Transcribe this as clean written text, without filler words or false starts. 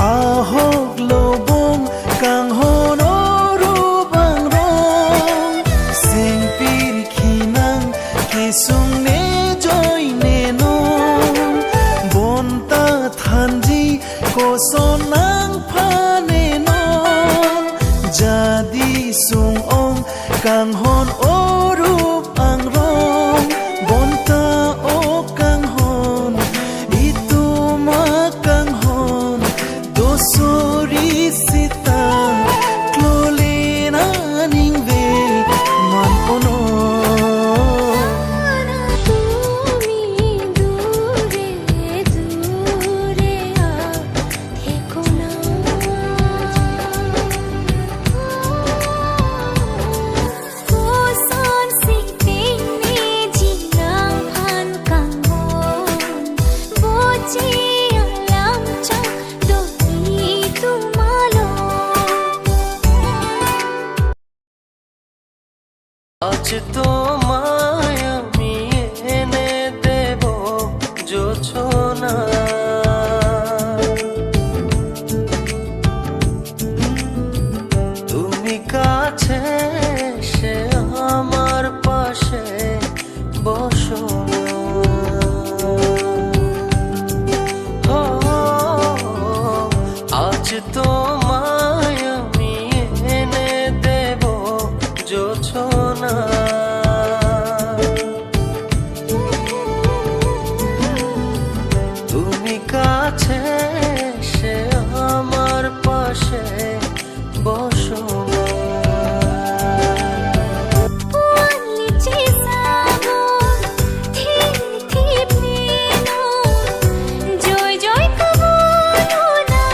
Ahok lobong kang hono bang rong sing pir khinang kisung ne joy ne non bonta thanji kosonang phane non jadi sung ong kang hon orup ang rong bonta o kang hon itu ma kang hon dosori sita klolena ningve man ono আজ তোমায় আমি এনে দেব জোছনা তুমি কাছে এসে আমার পাশে বসো আজ তো